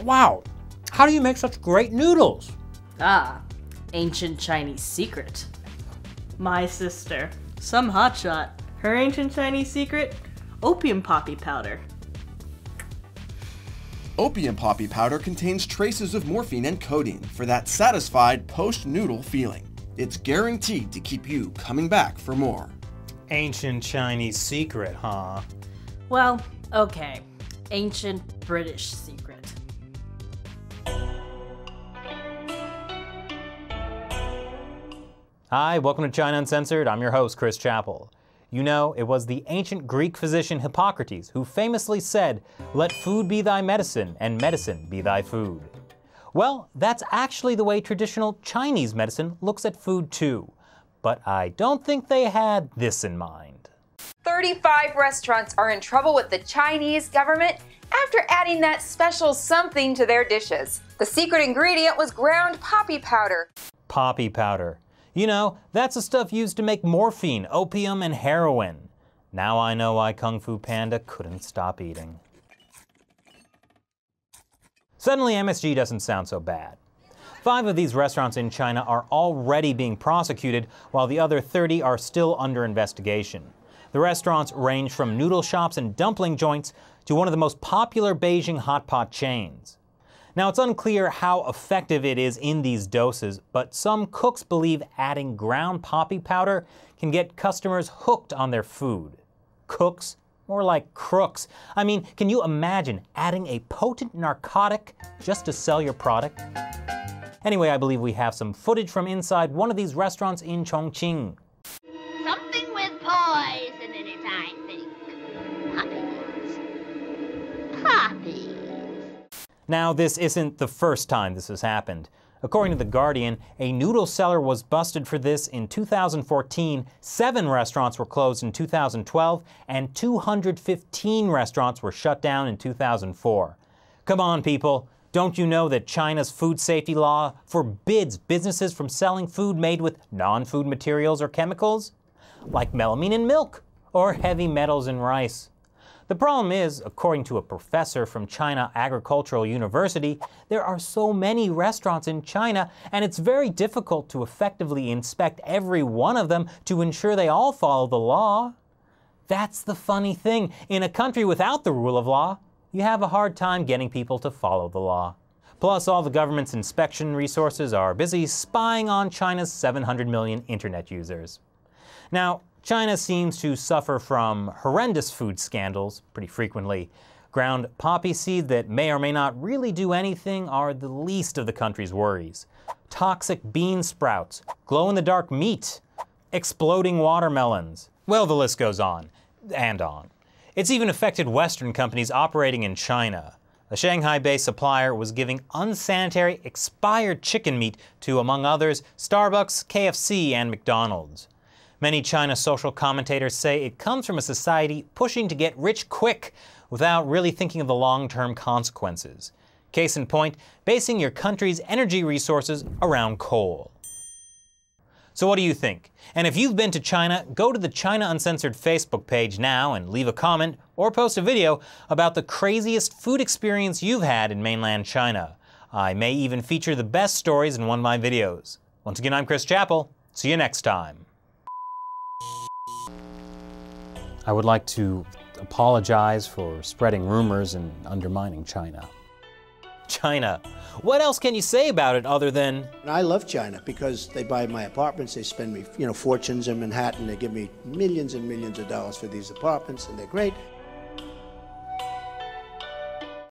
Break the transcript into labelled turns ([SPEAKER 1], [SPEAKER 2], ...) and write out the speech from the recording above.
[SPEAKER 1] Wow, how do you make such great noodles?
[SPEAKER 2] Ah, ancient Chinese secret. My sister, some hotshot. Her ancient Chinese secret? Opium poppy powder.
[SPEAKER 3] Opium poppy powder contains traces of morphine and codeine for that satisfied post-noodle feeling. It's guaranteed to keep you coming back for more.
[SPEAKER 1] Ancient Chinese secret, huh?
[SPEAKER 2] Well, okay. Ancient British secret.
[SPEAKER 1] Hi, welcome to China Uncensored. I'm your host, Chris Chappell. You know, it was the ancient Greek physician Hippocrates who famously said, "Let food be thy medicine, and medicine be thy food." Well, that's actually the way traditional Chinese medicine looks at food too. But I don't think they had this in mind.
[SPEAKER 4] 35 restaurants are in trouble with the Chinese government after adding that special something to their dishes. The secret ingredient was ground poppy powder.
[SPEAKER 1] Poppy powder. You know, that's the stuff used to make morphine, opium, and heroin. Now I know why Kung Fu Panda couldn't stop eating. Suddenly MSG doesn't sound so bad. 5 of these restaurants in China are already being prosecuted, while the other 30 are still under investigation. The restaurants range from noodle shops and dumpling joints to one of the most popular Beijing hot pot chains. Now, it's unclear how effective it is in these doses, but some cooks believe adding ground poppy powder can get customers hooked on their food. Cooks? More like crooks. I mean, can you imagine adding a potent narcotic just to sell your product? Anyway, I believe we have some footage from inside one of these restaurants in Chongqing.
[SPEAKER 5] Something with poison in it, I think. Poppies. Poppies.
[SPEAKER 1] Now, this isn't the first time this has happened. According to The Guardian, a noodle seller was busted for this in 2014, 7 restaurants were closed in 2012, and 215 restaurants were shut down in 2004. Come on, people. Don't you know that China's food safety law forbids businesses from selling food made with non-food materials or chemicals? Like melamine in milk, or heavy metals in rice. The problem is, according to a professor from China Agricultural University, there are so many restaurants in China, and it's very difficult to effectively inspect every one of them to ensure they all follow the law. That's the funny thing. In a country without the rule of law, you have a hard time getting people to follow the law. Plus, all the government's inspection resources are busy spying on China's 700 million internet users. Now, China seems to suffer from horrendous food scandals pretty frequently. Ground poppy seeds that may or may not really do anything are the least of the country's worries. Toxic bean sprouts, glow-in-the-dark meat, exploding watermelons. Well, the list goes on and on. It's even affected Western companies operating in China. A Shanghai-based supplier was giving unsanitary, expired chicken meat to, among others, Starbucks, KFC, and McDonald's. Many China social commentators say it comes from a society pushing to get rich quick without really thinking of the long-term consequences. Case in point, basing your country's energy resources around coal. So what do you think? And if you've been to China, go to the China Uncensored Facebook page now and leave a comment or post a video about the craziest food experience you've had in mainland China. I may even feature the best stories in one of my videos. Once again, I'm Chris Chappell. See you next time. I would like to apologize for spreading rumors and undermining China. China. What else can you say about it other than...
[SPEAKER 6] I love China because they buy my apartments, they spend me, fortunes in Manhattan, they give me millions and millions of dollars for these apartments, and they're great.